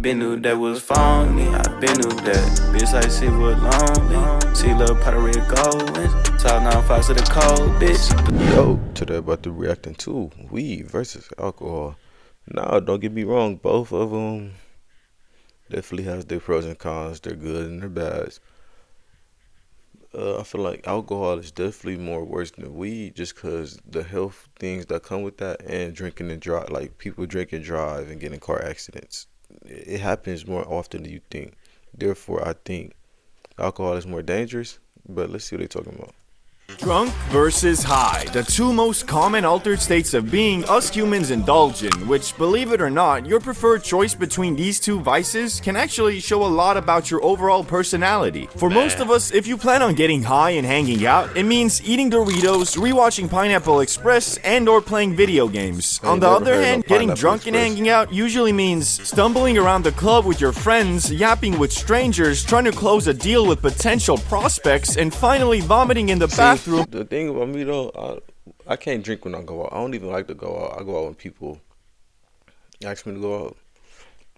been knew that was phony, I been knew that. Bitch, I see what lonely. See little pot of red gold. Talk 9 5 to the cold, bitch. Yo, today about to reacting to weed versus alcohol. Now, don't get me wrong, both of them definitely has their pros and cons. They're good and they're bad. I feel like alcohol is definitely more worse than weed, just because the health things that come with that, and drinking and drive, like people drink and drive and get in car accidents. It happens more often than you think. Therefore, I think alcohol is more dangerous. But let's see what they're talking about. Drunk versus high, the two most common altered states of being us humans indulge in, which, believe it or not, your preferred choice between these two vices can actually show a lot about your overall personality. For most of us, if you plan on getting high and hanging out, it means eating Doritos, rewatching Pineapple Express, and or playing video games. On the other hand, getting drunk and hanging out usually means stumbling around the club with your friends, yapping with strangers, trying to close a deal with potential prospects, and finally vomiting in the bathroom. The thing about me though, I can't drink when I go out. I don't even like to go out. I go out when people ask me to go out.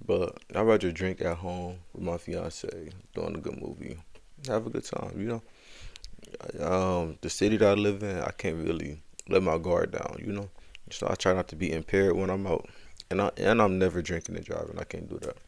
But I'd rather drink at home with my fiance, doing a good movie, have a good time, you know. The city that I live in, I can't really let my guard down, you know. So I try not to be impaired when I'm out. And I'm never drinking and driving. I can't do that.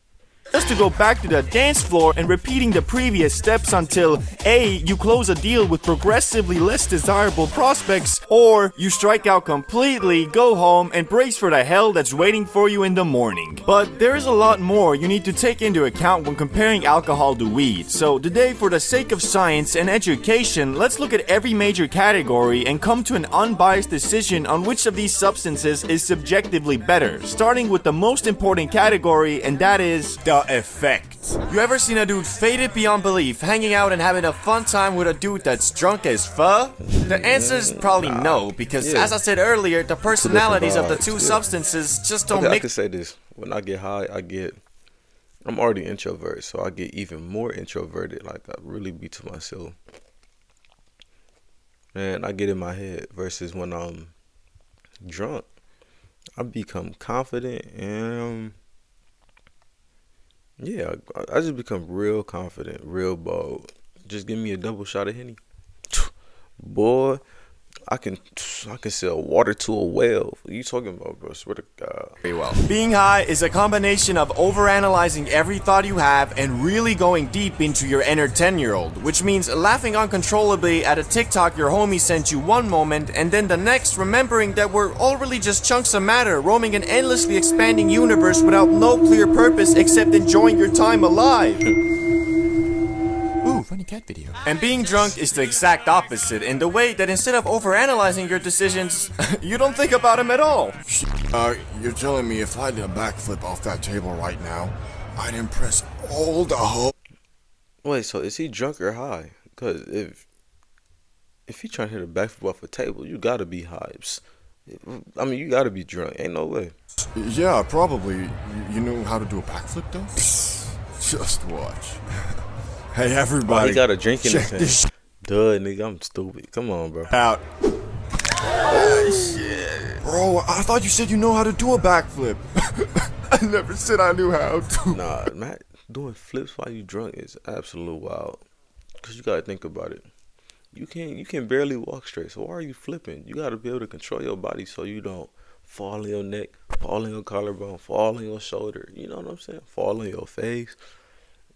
Just to go back to the dance floor and repeating the previous steps until A, you close a deal with progressively less desirable prospects, or you strike out completely, go home, and brace for the hell that's waiting for you in the morning. But there is a lot more you need to take into account when comparing alcohol to weed. So today, for the sake of science and education, let's look at every major category and come to an unbiased decision on which of these substances is subjectively better, starting with the most important category, and that is the effect. You ever seen a dude faded beyond belief, hanging out and having a fun time with a dude that's drunk as fuck? The answer is probably no, because as I said earlier, the personalities of the two substances just don't mix. I can say this: when I get high, I'm already introverted, so I get even more introverted. Like, I really be to myself, and I get in my head. Versus when I'm drunk, I become confident and yeah, I just become real confident, real bold. Just give me a double shot of Henny, boy. I can sell water to a whale. What are you talking about, bro? Swear to God. Very well. Being high is a combination of overanalyzing every thought you have and really going deep into your inner 10-year-old, which means laughing uncontrollably at a TikTok your homie sent you one moment, and then the next remembering that we're all really just chunks of matter roaming an endlessly expanding universe without no clear purpose except enjoying your time alive. Ooh, funny cat video. And being drunk is the exact opposite in the way that instead of overanalyzing your decisions, you don't think about them at all. You're telling me if I did a backflip off that table right now, I'd impress all the Wait, so is he drunk or high? Because if he trying to hit a backflip off a table, you gotta be high. I mean, you gotta be drunk. Ain't no way. Yeah, probably. You know how to do a backflip though? Just watch. Hey everybody, he got a drink in his hand. Duh, nigga, I'm stupid. Come on, bro. Out. Oh, shit. Bro, I thought you said you know how to do a backflip. I never said I knew how to. Nah, man, doing flips while you drunk is absolute wild. Cause you gotta think about it. You can barely walk straight. So why are you flipping? You gotta be able to control your body so you don't fall on your neck, fall on your collarbone, fall on your shoulder. You know what I'm saying? Fall on your face.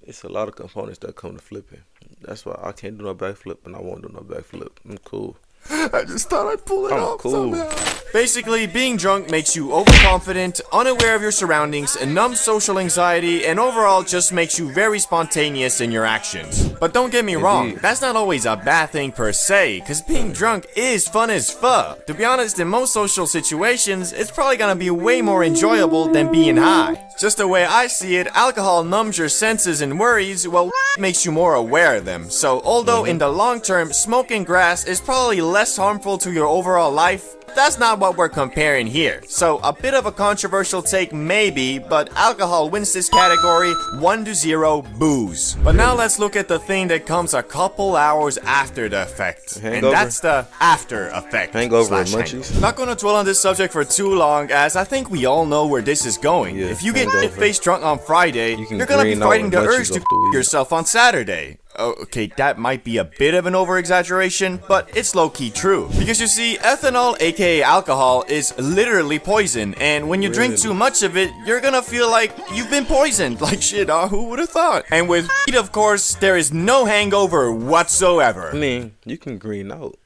It's a lot of components that come to flipping. That's why I can't do no backflip, and I won't do no backflip. I'm cool. I just thought I'd pull it off somehow. Basically, being drunk makes you overconfident, unaware of your surroundings, and numb social anxiety, and overall just makes you very spontaneous in your actions. But don't get me wrong, that's not always a bad thing per se, cause being drunk is fun as fuck. To be honest, in most social situations, it's probably gonna be way more enjoyable than being high. Just the way I see it, alcohol numbs your senses and worries, while makes you more aware of them. So although in the long term, smoking grass is probably less harmful to your overall life, That's not what we're comparing here. So a bit of a controversial take maybe, but alcohol wins this category 1-0 booze. But now let's look at the thing that comes a couple hours after the effect. Hangover. And that's the after effect. Hangover and slash munchies. hangover. Not gonna dwell on this subject for too long, as I think we all know where this is going. Yeah, if you get hangover. face drunk on Friday, can you're gonna be green out fighting with the munchies urge to off the weed. yourself on Saturday. Oh, okay, that might be a bit of an over-exaggeration, but it's low-key true. Because you see, ethanol, aka alcohol, is literally poison, and when you drink too much of it, you're gonna feel like you've been poisoned. Like shit, who would've thought? And with weed, of course, there is no hangover whatsoever. I mean, you can green out.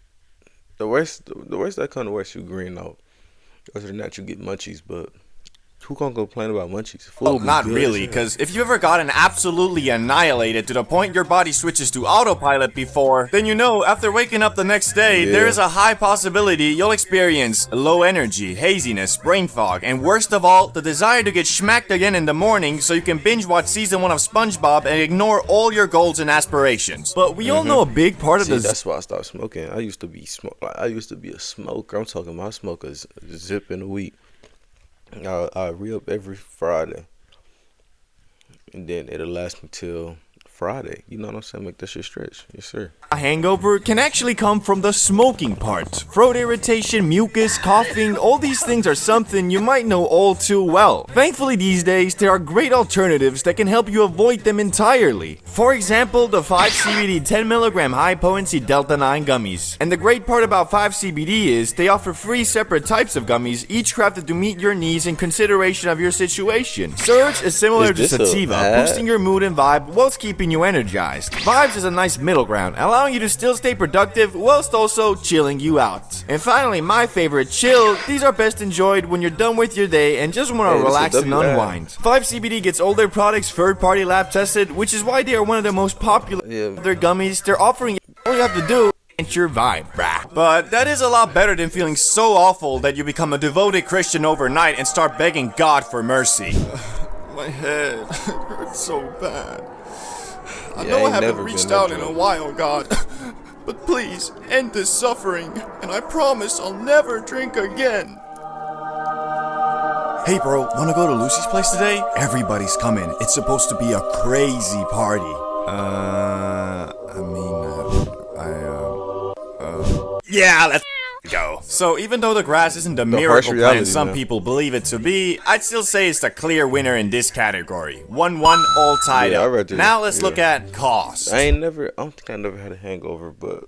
The worst that kind of worse, you green out. Other than that, you get munchies, but who gonna complain about munchies? Well, not really, because if you ever gotten absolutely annihilated to the point your body switches to autopilot before, then you know after waking up the next day, there is a high possibility you'll experience low energy, haziness, brain fog, and worst of all, the desire to get smacked again in the morning so you can binge watch season 1 of SpongeBob and ignore all your goals and aspirations. But we all know a big part of this. That's why I stopped smoking. I used to be I used to be a smoker. I'm talking about smokers zipping a week. I re-up every Friday, and then it'll last me till Friday. You know what I'm saying? Make that shit stretch. Yes, sir. A hangover can actually come from the smoking part. Throat irritation, mucus, coughing, all these things are something you might know all too well. Thankfully these days, there are great alternatives that can help you avoid them entirely. For example, the 5-CBD 10mg high-potency Delta 9 gummies. And the great part about 5-CBD is they offer 3 separate types of gummies, each crafted to meet your needs in consideration of your situation. Surge is similar to sativa, boosting your mood and vibe whilst keeping you energized. Vibes is a nice middle ground, allowing you to still stay productive whilst also chilling you out. And finally, my favorite, chill. These are best enjoyed when you're done with your day and just want to relax and unwind. 5CBD gets all their products third-party lab tested, which is why they are one of the most popular of their gummies. They're offering all you have to do is your vibe, brah. But that is a lot better than feeling so awful that you become a devoted Christian overnight and start begging God for mercy. My head hurts so bad. I know I haven't reached out in a while, God, but please end this suffering, and I promise I'll never drink again. Hey bro, wanna go to Lucy's place today? Everybody's coming. It's supposed to be a crazy party. Yeah, let's go. So even though the grass isn't the miracle plant some people believe it to be, I'd still say it's the clear winner in this category. 1-1, all tied up. Now let's look at cost. I don't think I never had a hangover, but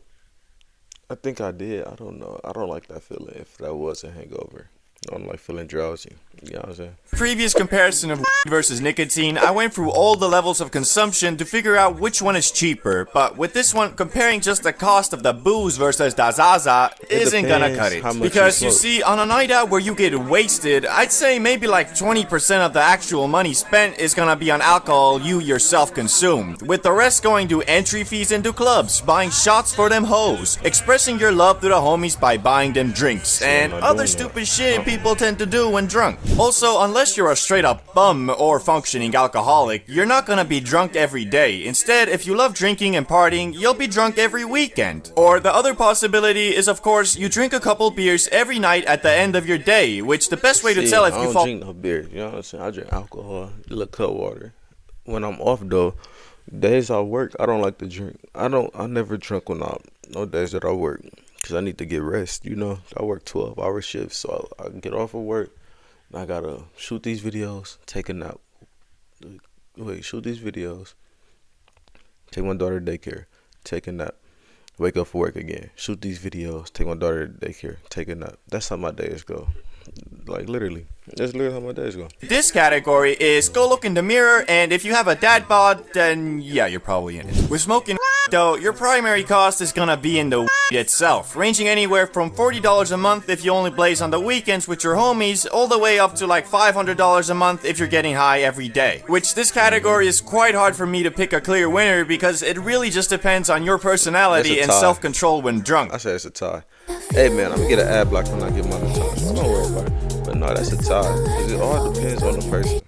I think I did. I don't know. I don't like that feeling if that was a hangover. I don't like feeling drowsy. You know what I'm saying? Previous comparison of weed versus nicotine, I went through all the levels of consumption to figure out which one is cheaper, but with this one, comparing just the cost of the booze versus the Zaza isn't gonna cut it. Because you see, on a night out where you get wasted, I'd say maybe like 20% of the actual money spent is gonna be on alcohol you yourself consumed, with the rest going to entry fees into clubs, buying shots for them hoes, expressing your love to the homies by buying them drinks, and other stupid shit people tend to do when drunk. Also, unless you're a straight up bum or functioning alcoholic, you're not gonna be drunk every day. Instead, if you love drinking and partying, you'll be drunk every weekend. Or the other possibility is, of course, you drink a couple beers every night at the end of your day, which the best way to tell if you fall— I don't drink no beer, you know what I'm saying? I drink alcohol, a little cut water. When I'm off though, days I work, I don't like to drink. I never drink no days that I work. Because I need to get rest, you know. I work 12-hour shifts, so I can get off of work. And I gotta shoot these videos, take a nap. Shoot these videos. Take my daughter to daycare, take a nap. Wake up for work again. Shoot these videos, take my daughter to daycare, take a nap. That's how my days go. Like literally. That's literally how my days go. This category is go look in the mirror, and if you have a dad bod, then yeah, you're probably in it. With smoking though, your primary cost is gonna be in the weed itself, ranging anywhere from $40 a month if you only blaze on the weekends with your homies, all the way up to like $500 a month if you're getting high every day. Which this category is quite hard for me to pick a clear winner because it really just depends on your personality and self-control when drunk. I say it's a tie. Hey man, I'm gonna get an ad block when I get my new time. Don't worry about it. But no, that's a tie. Cause it all depends on the person.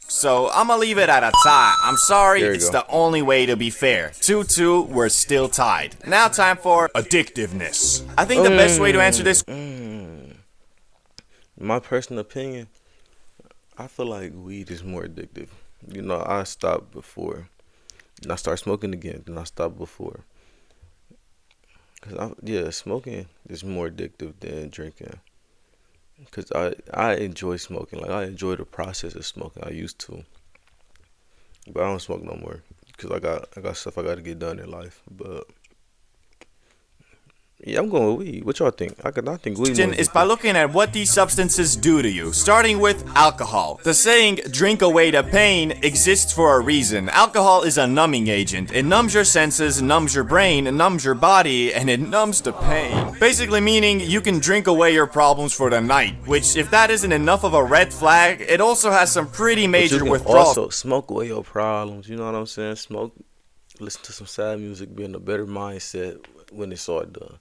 So I'ma leave it at a tie. I'm sorry, it's the only way to be fair. 2-2, we're still tied. Now time for addictiveness. I think the best way to answer this my personal opinion, I feel like weed is more addictive. I stopped before, and I started smoking again, then I stopped before. Smoking is more addictive than drinking. Cause I enjoy smoking. Like I enjoy the process of smoking. I used to, but I don't smoke no more. Cause I got stuff I got to get done in life. But yeah, I'm going with weed. What y'all think? I think weed more Is by looking at what these substances do to you, starting with alcohol. The saying, drink away the pain, exists for a reason. Alcohol is a numbing agent. It numbs your senses, numbs your brain, numbs your body, and it numbs the pain. Basically meaning you can drink away your problems for the night, which if that isn't enough of a red flag, it also has some pretty major but you can withdrawals. also smoke away your problems. You know what I'm saying? Listen to some sad music, be in a better mindset when it's all done.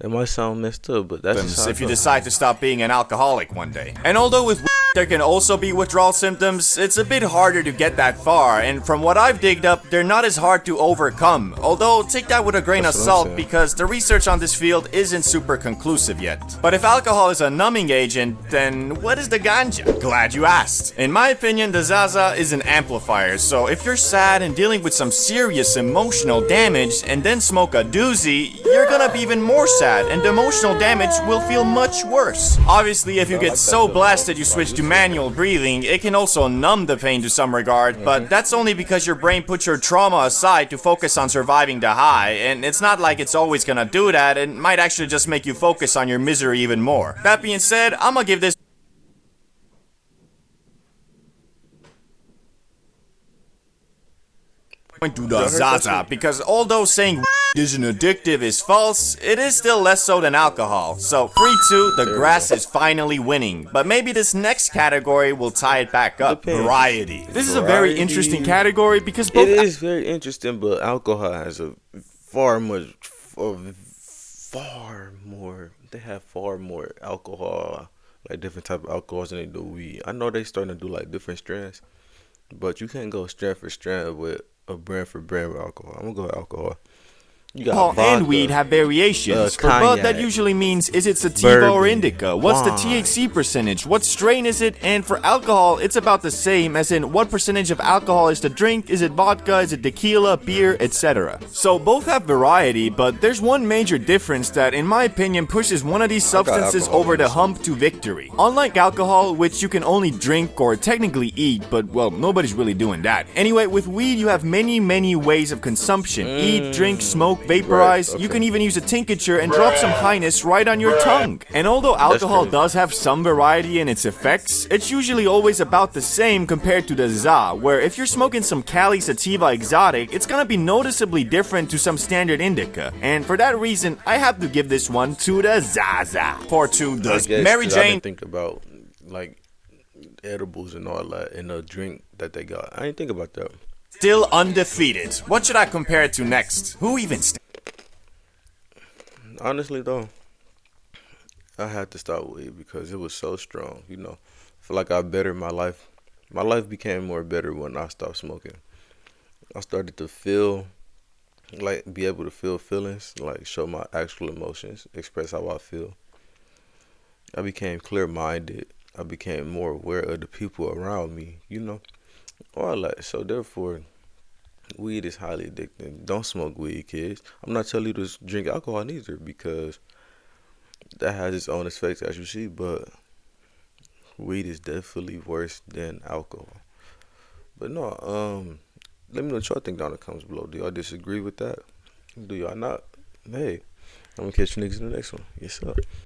It might sound messed up, but that's just how If I you feel. decide to stop being an alcoholic one day. And although with there can also be withdrawal symptoms, it's a bit harder to get that far, and from what I've digged up, they're not as hard to overcome. Although, take that with a grain of That's what I'm salt saying. because the research on this field isn't super conclusive yet. But if alcohol is a numbing agent, then what is the ganja? Glad you asked. In my opinion, the Zaza is an amplifier, so if you're sad and dealing with some serious emotional damage and then smoke a doozy, you're gonna be even more sad, and the emotional damage will feel much worse. Obviously, if you get so blasted you switch to manual breathing, it can also numb the pain to some regard, but that's only because your brain puts your trauma aside to focus on surviving the high, and it's not like it's always gonna do that, it might actually just make you focus on your misery even more. That being said, I'm gonna give this to the Zaza, because although saying isn't addictive is false, it is still less so than alcohol. So 3-2, the grass is finally winning. But maybe this next category will tie it back up. Depends. Variety. This is a very Variety. interesting category because both It is very interesting, but alcohol has far more. They have far more alcohol, like different type of alcohols than they do weed. I know they starting to do like different strands, but you can't go strand for strand with a brand for brand with alcohol. I'm gonna go with alcohol. You got alcohol and vodka, weed have variations. For bud, cognac, that usually means is it sativa or bourbon, indica? What's the wine. THC percentage? What strain is it? And for alcohol, it's about the same, as in what percentage of alcohol is the drink? Is it vodka? Is it tequila, beer, etc.? So both have variety, but there's one major difference that, in my opinion, pushes one of these substances alcohol over the in hump to victory. Unlike alcohol, which you can only drink or technically eat, but well, nobody's really doing that. Anyway, with weed, you have many ways of consumption. Eat, drink, smoke, vaporize. Right, You okay. can even use a tincture and drop some highness right on your tongue. And although alcohol crazy. does have some variety in its effects, it's usually always about the same compared to the za, where if you're smoking some Cali Sativa Exotic, it's gonna be noticeably different to some standard indica. And for that reason, I have to give this one to the Zaza. For to I the guess, Mary 'cause I Jane. didn't think about like edibles and all that in a drink that they got. I didn't think about that. Still undefeated. What should I compare it to next? Who even Honestly though, I had to stop weed because it was so strong. I feel like I bettered my life. My life became more better when I stopped smoking. I started to be able to feel feelings, like show my actual emotions, express how I feel. I became clear-minded. I became more aware of the people around me, all that. So therefore, weed is highly addicting. Don't smoke weed, kids. I'm not telling you to drink alcohol either, because that has its own effects, as you see, but weed is definitely worse than alcohol. But no, let me know what y'all think down in the comments below. Do y'all disagree with that? Do y'all not? Hey, I'm gonna catch you niggas in the next one. Yes, sir.